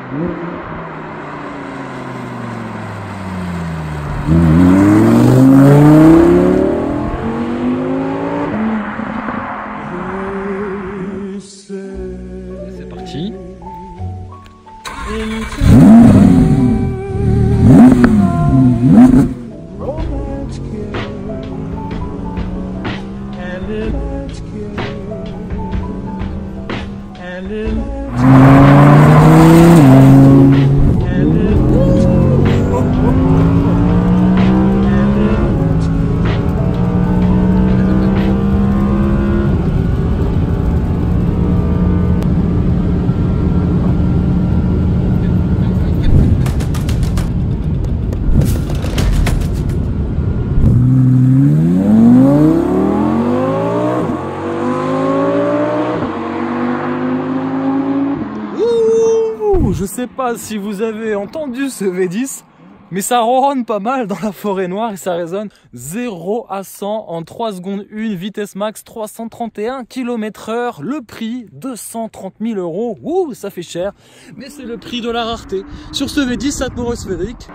C'est parti. Je sais pas si vous avez entendu ce V10, mais ça ronronne pas mal dans la forêt noire et ça résonne 0 à 100 en 3 secondes 1, vitesse max 331 km/h, le prix 230 000 €. Ouh, ça fait cher, mais c'est le prix de la rareté. Sur ce V10 atmosphérique.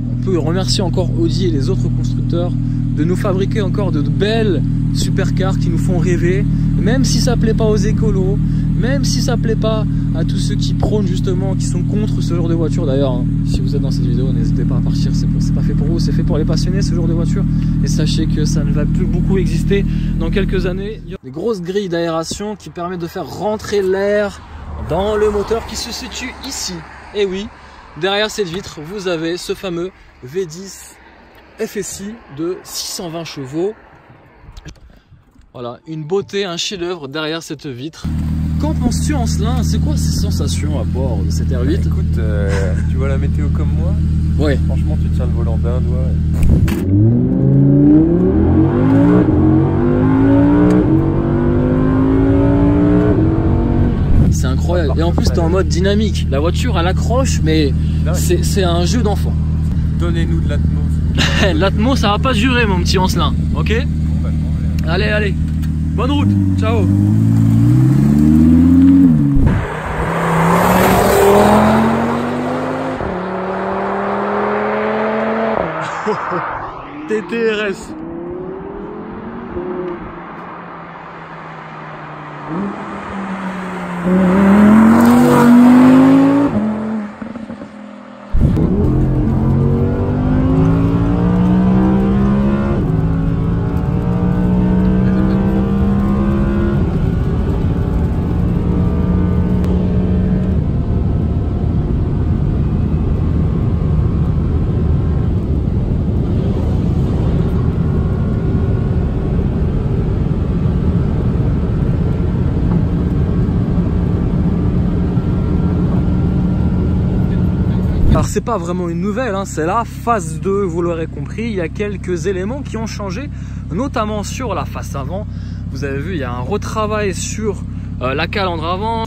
On peut remercier encore Audi et les autres constructeurs de nous fabriquer encore de belles supercars qui nous font rêver, même si ça plaît pas aux écolos, même si ça plaît pas à tous ceux qui prônent justement, qui sont contre ce genre de voiture. D'ailleurs, hein, si vous êtes dans cette vidéo, n'hésitez pas à partir, c'est pas fait pour vous, c'est fait pour les passionnés ce genre de voiture. Et sachez que ça ne va plus beaucoup exister dans quelques années. Il y a des grosses grilles d'aération qui permettent de faire rentrer l'air dans le moteur qui se situe ici. Et oui, derrière cette vitre, vous avez ce fameux V10 FSI de 620 chevaux. Voilà, une beauté, un chef-d'œuvre derrière cette vitre. Qu'en penses-tu, Ancelin? C'est quoi ces sensations à bord de cette R8? Écoute, tu vois la météo comme moi? Ouais. Franchement, tu tiens le volant d'un doigt. C'est incroyable. Et en plus, t'es en mode dynamique. La voiture, elle accroche, mais c'est un jeu d'enfant. Donnez-nous de l'atmos. L'atmos, ça va pas durer, mon petit Ancelin. Ok? Bon, bah, non, allez, allez. Bonne route. Ciao. TTRS. Alors c'est pas vraiment une nouvelle, hein, c'est la phase 2, vous l'aurez compris, il y a quelques éléments qui ont changé, notamment sur la face avant. Vous avez vu, il y a un retravail sur la calandre avant,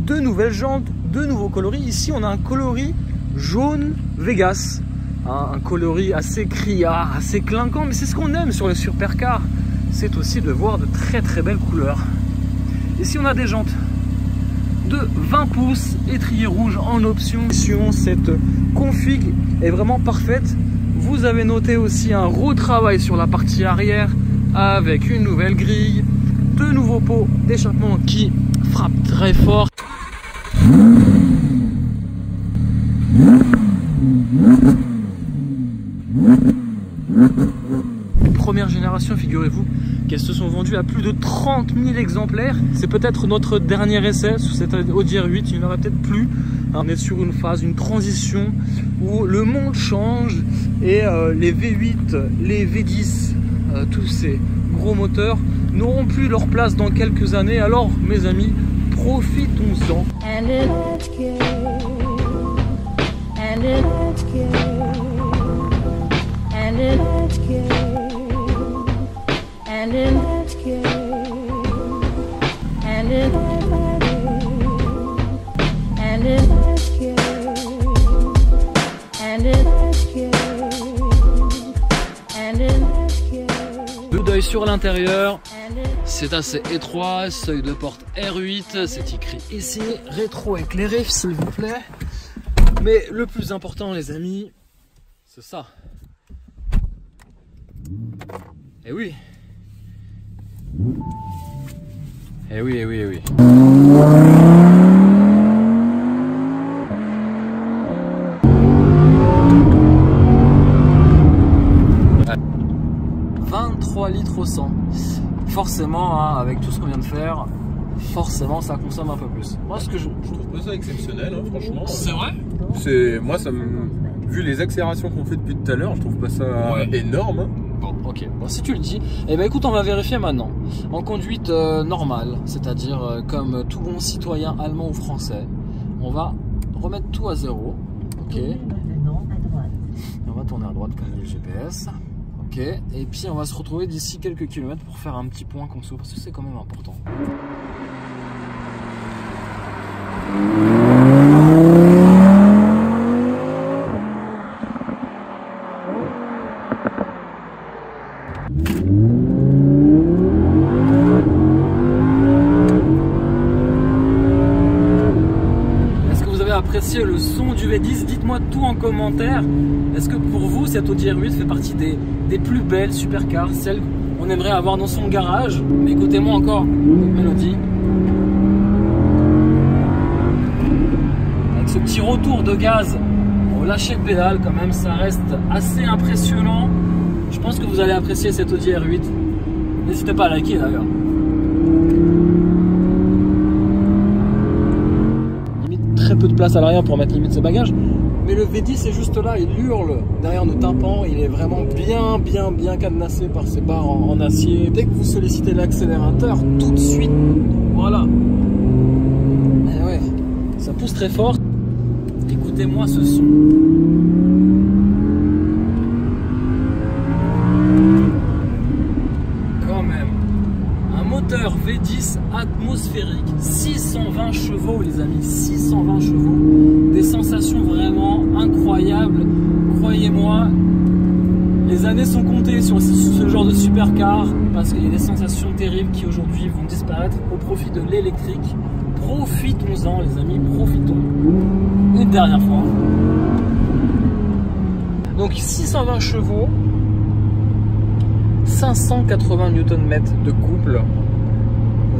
de nouvelles jantes, de nouveaux coloris. Ici on a un coloris jaune Vegas, hein, un coloris assez criard, assez clinquant, mais c'est ce qu'on aime sur les supercars, c'est aussi de voir de très très belles couleurs. Ici on a des jantes de 20 pouces, étrier rouge en option. Cette config est vraiment parfaite. Vous avez noté aussi un retravail sur la partie arrière avec une nouvelle grille, de nouveaux pots d'échappement qui frappent très fort. Première génération, figurez-vous qu'elles se sont vendues à plus de 30 000 exemplaires. C'est peut-être notre dernier essai sur cette Audi R8, il n'y en aura peut-être plus. On est sur une phase, une transition où le monde change et les V8, les V10, tous ces gros moteurs n'auront plus leur place dans quelques années. Alors mes amis, profitons-en. Coup d'œil sur l'intérieur. C'est assez étroit, seuil de porte R8, c'est écrit ici, rétro-éclairé s'il vous plaît. Mais le plus important les amis, c'est ça. Eh oui. Eh oui, eh oui, eh oui. Litres au 100. Forcément, hein, avec tout ce qu'on vient de faire, forcément ça consomme un peu plus. Moi, ce que je trouve pas ça exceptionnel, hein, franchement. C'est vrai. Moi, ça me, vu les accélérations qu'on fait depuis tout à l'heure, je trouve pas ça énorme. Hein. Bon, ok. Bon, si tu le dis, eh ben écoute, on va vérifier maintenant. En conduite normale, c'est-à-dire comme tout bon citoyen allemand ou français, on va remettre tout à zéro. Ok. On va tourner à droite comme dit le GPS. Ok, et puis on va se retrouver d'ici quelques kilomètres pour faire un petit point conso parce que c'est quand même important. Est-ce que vous avez apprécié le son du V10? Dites-moi tout en commentaire. Est-ce que pour vous cette Audi R8 fait partie des plus belles supercars, celles qu'on aimerait avoir dans son garage? Mais écoutez-moi encore une mélodie. Avec ce petit retour de gaz au lâcher de pédale quand même, ça reste assez impressionnant. Je pense que vous allez apprécier cette Audi R8. N'hésitez pas à liker d'ailleurs. Limite très peu de place à l'arrière pour mettre limite ses bagages. Mais le V10 est juste là, il hurle derrière nos tympans, il est vraiment bien cadenassé par ses barres en acier. Dès que vous sollicitez l'accélérateur, tout de suite, voilà. Et ouais, ça pousse très fort. Écoutez-moi ce son. Quand même, un moteur V10 atmosphérique, 620 chevaux les amis, 620 chevaux. Des sensations vraiment incroyables, croyez-moi, les années sont comptées sur ce genre de supercar parce qu'il y a des sensations terribles qui aujourd'hui vont disparaître au profit de l'électrique. Profitons-en les amis, profitons une dernière fois. Donc 620 chevaux, 580 Nm de couple.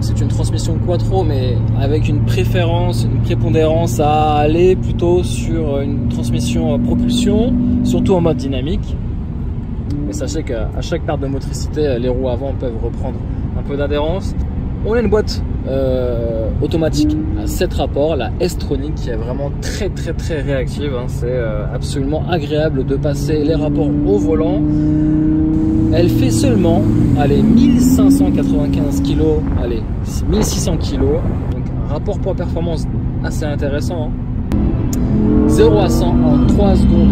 C'est une transmission quattro mais avec une préférence, une prépondérance à aller plutôt sur une transmission propulsion, surtout en mode dynamique. Mais sachez qu'à chaque perte de motricité, les roues avant peuvent reprendre un peu d'adhérence. On a une boîte automatique à 7 rapports, la S-Tronic, qui est vraiment très réactive. Hein. C'est absolument agréable de passer les rapports au volant. Elle fait seulement, allez, 1595 kg, allez, 1600 kg. Donc un rapport poids-performance assez intéressant. Hein. 0 à 100 en 3 secondes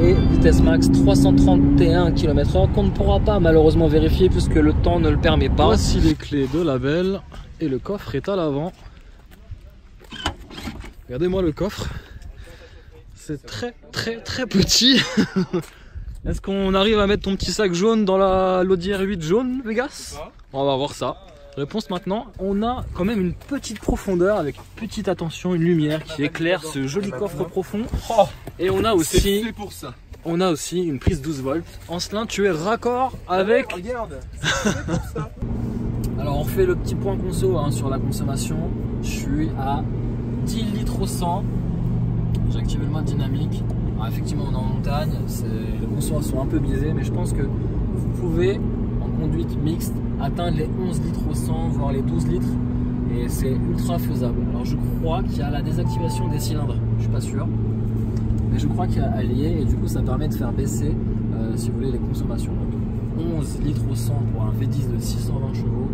1 et vitesse max 331 km/h qu'on ne pourra pas malheureusement vérifier puisque le temps ne le permet pas. Voici les clés de la belle et le coffre est à l'avant. Regardez-moi le coffre. C'est très petit. Est-ce qu'on arrive à mettre ton petit sac jaune dans l'Audi R8 jaune, Vegas? On va voir ça. Réponse maintenant. On a quand même une petite profondeur avec une petite attention, une lumière qui éclaire ce joli coffre profond. Et on a aussi, une prise 12 volts. Ancelin, tu es raccord avec... Regarde, c'est pour ça. Alors on fait le petit point conso hein, sur la consommation. Je suis à 10 litres au 100. J'ai activé le mode dynamique. Alors effectivement on est en montagne, les consos sont un peu biaisés, mais je pense que vous pouvez en conduite mixte atteindre les 11 litres au 100, voire les 12 litres, et c'est ultra faisable. Alors je crois qu'il y a la désactivation des cylindres, je suis pas sûr, mais je crois qu'il y a allié, et du coup ça permet de faire baisser, si vous voulez, les consommations. Donc 11 litres au 100 pour un V10 de 620 chevaux,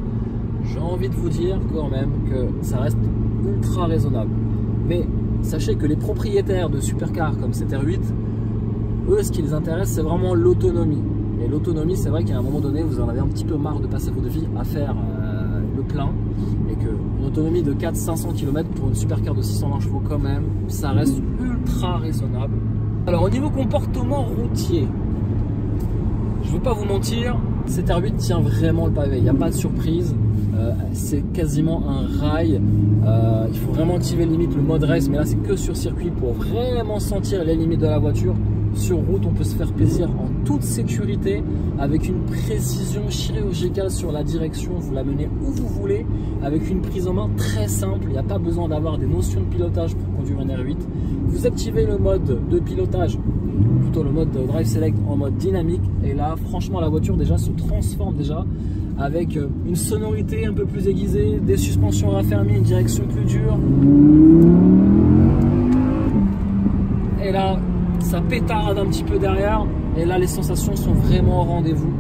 j'ai envie de vous dire quand même que ça reste ultra raisonnable. Mais sachez que les propriétaires de supercars comme cette R8, eux, ce qui les intéresse, c'est vraiment l'autonomie. Et l'autonomie, c'est vrai qu'à un moment donné, vous en avez un petit peu marre de passer votre vie à faire le plein. Et qu'une autonomie de 400-500 km pour une supercar de 620 chevaux, quand même, ça reste ultra raisonnable. Alors, au niveau comportement routier, je ne vais pas vous mentir, Cette R8 tient vraiment le pavé, il n'y a pas de surprise. C'est quasiment un rail. Il faut vraiment activer limite le mode race, mais là c'est que sur circuit pour vraiment sentir les limites de la voiture. Sur route, on peut se faire plaisir en toute sécurité avec une précision chirurgicale sur la direction. Vous la menez où vous voulez avec une prise en main très simple. Il n'y a pas besoin d'avoir des notions de pilotage pour conduire une R8. Vous activez le mode de pilotage, plutôt le mode Drive Select en mode dynamique. Et là, franchement, la voiture déjà se transforme déjà avec une sonorité un peu plus aiguisée, des suspensions raffermies, une direction plus dure. Et là, ça pétarde un petit peu derrière. Et là, les sensations sont vraiment au rendez-vous.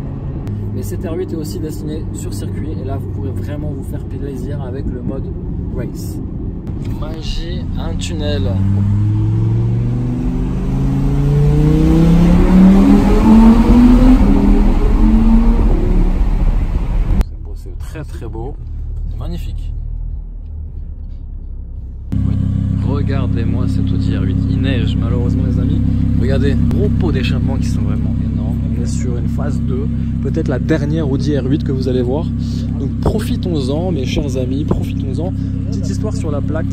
Mais cette R8 est aussi destinée sur circuit. Et là, vous pourrez vraiment vous faire plaisir avec le mode Race. Magie, un tunnel. C'est très très beau. C'est magnifique. Regardez-moi cette Audi R8, il neige malheureusement les amis. Regardez, gros pots d'échappement qui sont vraiment énormes. On est sur une phase 2, peut-être la dernière Audi R8 que vous allez voir. Donc profitons-en mes chers amis, profitons-en. Petite histoire sur la plaque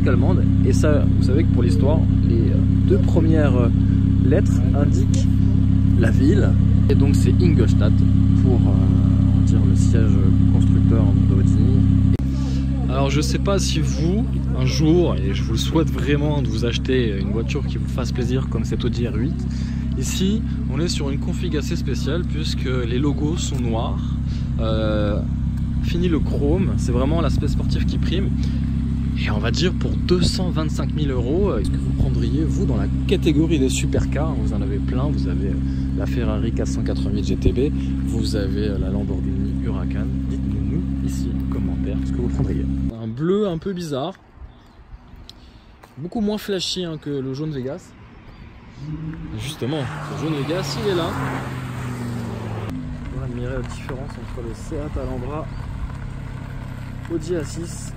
allemande. Et ça, vous savez que pour l'histoire, les deux premières lettres indiquent la ville. Et donc c'est Ingolstadt pour dire le siège constructeur d'Audi. Alors je sais pas si vous, un jour, et je vous le souhaite vraiment, de vous acheter une voiture qui vous fasse plaisir comme cette Audi R8. Ici, on est sur une config assez spéciale puisque les logos sont noirs. Fini le chrome, c'est vraiment l'aspect sportif qui prime. Et on va dire pour 225 000 €, est-ce que vous prendriez vous dans la catégorie des supercars? Vous en avez plein, vous avez la Ferrari 488 GTB, vous avez la Lamborghini Huracan. Dites-nous ici en commentaire ce que vous prendriez. Un bleu un peu bizarre, beaucoup moins flashy hein, que le jaune Vegas. Justement, ce jaune Vegas il est là. On va admirer la différence entre le Seat Alhambra, Audi A6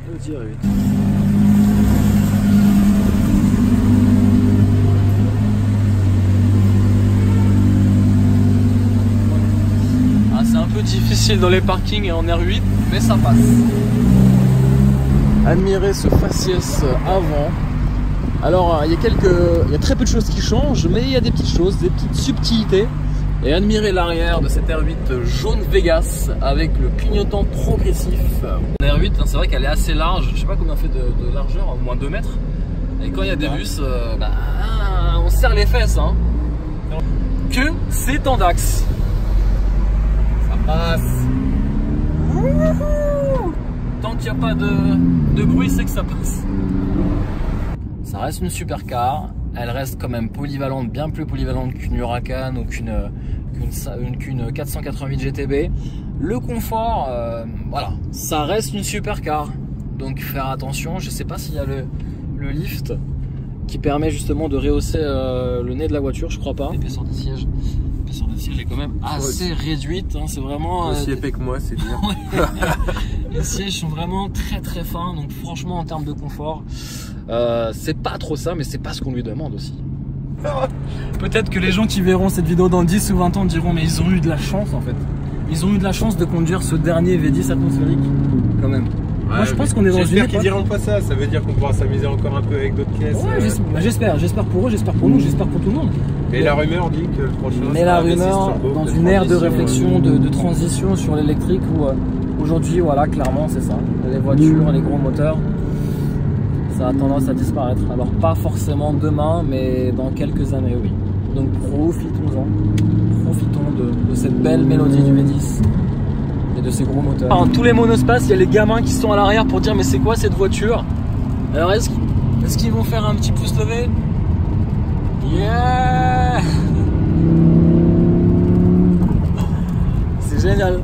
et Audi R8. C'est un peu difficile dans les parkings en R8, mais ça passe. Admirez ce faciès avant. Alors il y a très peu de choses qui changent, mais il y a des petites choses, des petites subtilités. Et admirez l'arrière de cette R8 jaune Vegas avec le clignotant progressif. La R8, c'est vrai qu'elle est assez large, je sais pas combien elle fait de largeur, au moins 2 mètres. Et quand il y a des bus, on serre les fesses. Hein. Que c'est en DAX. Passe. Tant qu'il n'y a pas de bruit, c'est que ça passe. Ça reste une supercar. Elle reste quand même polyvalente, bien plus polyvalente qu'une Huracan ou qu'une 488 GTB. Le confort, voilà, ça reste une supercar. Donc faire attention. Je sais pas s'il y a le lift qui permet justement de rehausser le nez de la voiture. Je crois pas. L'épaisseur des sièges. L'épaisseur des sièges est quand même assez réduite. Hein, c'est vraiment aussi épais que moi, c'est bien. Les sièges sont vraiment très très fins. Donc franchement, en termes de confort, c'est pas trop ça, mais c'est pas ce qu'on lui demande aussi. Peut-être que les gens qui verront cette vidéo dans 10 ou 20 ans diront mais ils ont eu de la chance en fait. Ils ont eu de la chance de conduire ce dernier V10 atmosphérique quand même. Ouais, moi je pense qu'on est dans une époque... J'espère qu'ils diront pas ça, ça veut dire qu'on pourra s'amuser encore un peu avec d'autres caisses. Ouais, j'espère pour eux, j'espère pour nous, j'espère pour tout le monde. Mais la rumeur dit que le prochain... Mais la rumeur, dans une ère de réflexion, de transition sur l'électrique où aujourd'hui voilà clairement c'est ça. Les voitures, les gros moteurs, ça a tendance à disparaître. Alors pas forcément demain, mais dans quelques années, oui. Donc profitons-en. Profitons de cette belle mélodie du V10 et de ces gros moteurs. Dans tous les monospaces, il y a les gamins qui sont à l'arrière pour dire mais c'est quoi cette voiture? Alors est-ce qu'ils vont faire un petit pouce levé? Yeah! Génial,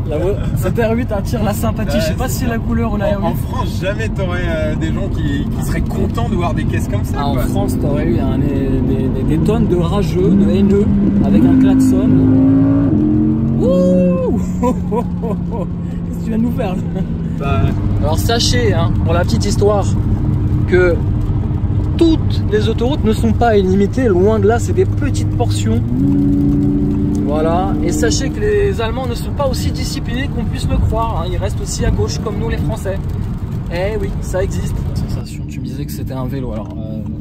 cette R8 attire la sympathie, je sais pas si c'est la couleur ou la R8. En France, jamais t'aurais des gens qui seraient contents de voir des caisses comme ça. En France, t'aurais eu des tonnes de rageux, de haineux, avec un klaxon. Ouh! Qu'est-ce que tu viens de nous faire là? Alors sachez, hein, pour la petite histoire, que toutes les autoroutes ne sont pas illimitées, loin de là, c'est des petites portions. Voilà, et sachez que les Allemands ne sont pas aussi disciplinés qu'on puisse le croire, hein. Ils restent aussi à gauche comme nous les Français. Eh oui, ça existe. Sensation, tu me disais que c'était un vélo. Alors,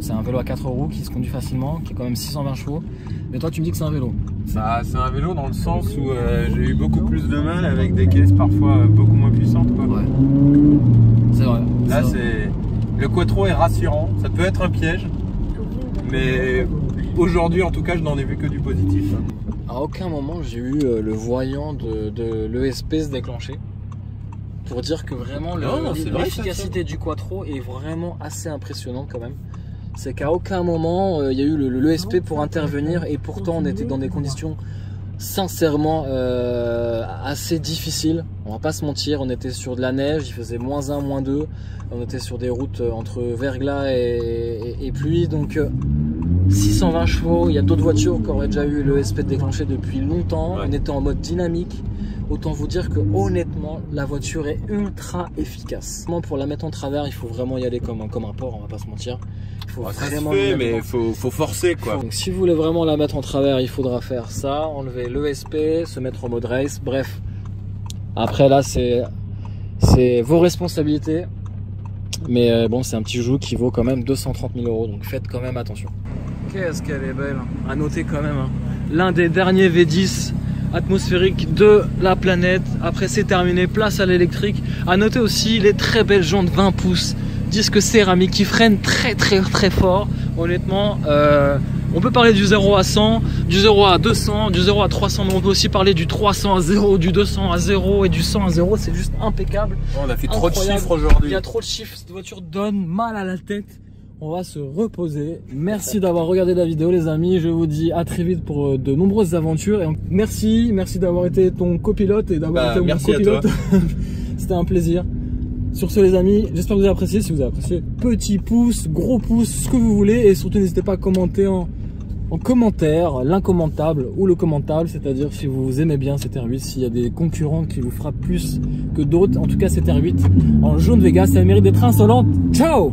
c'est un vélo à 4 roues qui se conduit facilement, qui est quand même 620 chevaux. Mais toi, tu me dis que c'est un vélo. Bah, c'est un vélo dans le sens où j'ai eu beaucoup plus de mal avec des caisses parfois beaucoup moins puissantes, quoi. Ouais. C'est vrai. Là, c'est le quattro est rassurant. Ça peut être un piège, mais aujourd'hui, en tout cas, je n'en ai vu que du positif. À aucun moment, j'ai eu le voyant de l'ESP se déclencher. Pour dire que vraiment l'efficacité du quattro est vraiment assez impressionnante quand même. C'est qu'à aucun moment il y a eu l'ESP pour intervenir, et pourtant on était dans des conditions sincèrement assez difficiles. On va pas se mentir, on était sur de la neige, il faisait -1, -2. On était sur des routes entre verglas et pluie, donc 620 chevaux. Il y a d'autres voitures qui auraient déjà eu l'ESP déclenché depuis longtemps. Ouais. On était en mode dynamique. Autant vous dire que honnêtement la voiture est ultra efficace. Pour la mettre en travers, il faut vraiment y aller comme un porc, on va pas se mentir. Il faut vraiment mais faut forcer quoi. Donc si vous voulez vraiment la mettre en travers, il faudra faire ça, enlever l'ESP, se mettre en mode race, bref. Après là c'est vos responsabilités. Mais bon, c'est un petit joujou qui vaut quand même 230 000 €, donc faites quand même attention. Qu'est-ce qu'elle est belle, à noter quand même, hein. L'un des derniers V10 atmosphérique de la planète. Après c'est terminé, place à l'électrique. À noter aussi les très belles jantes 20 pouces, disque céramique qui freinent très fort. Honnêtement, on peut parler du 0 à 100, du 0 à 200, du 0 à 300, mais on peut aussi parler du 300 à 0, du 200 à 0 et du 100 à 0. C'est juste impeccable. On a fait trop de chiffres aujourd'hui. Il y a trop de chiffres, cette voiture donne mal à la tête. On va se reposer. Merci d'avoir regardé la vidéo les amis. Je vous dis à très vite pour de nombreuses aventures. Et merci d'avoir été ton copilote et d'avoir été mon copilote. C'était un plaisir. Sur ce les amis, j'espère que vous avez apprécié. Si vous avez apprécié, petit pouce, gros pouce, ce que vous voulez. Et surtout n'hésitez pas à commenter en commentaire l'incommentable ou le commentable. C'est-à-dire si vous aimez bien cette R8, s'il y a des concurrents qui vous frappent plus que d'autres. En tout cas cette R8 en jaune Vegas, elle mérite d'être insolente. Ciao.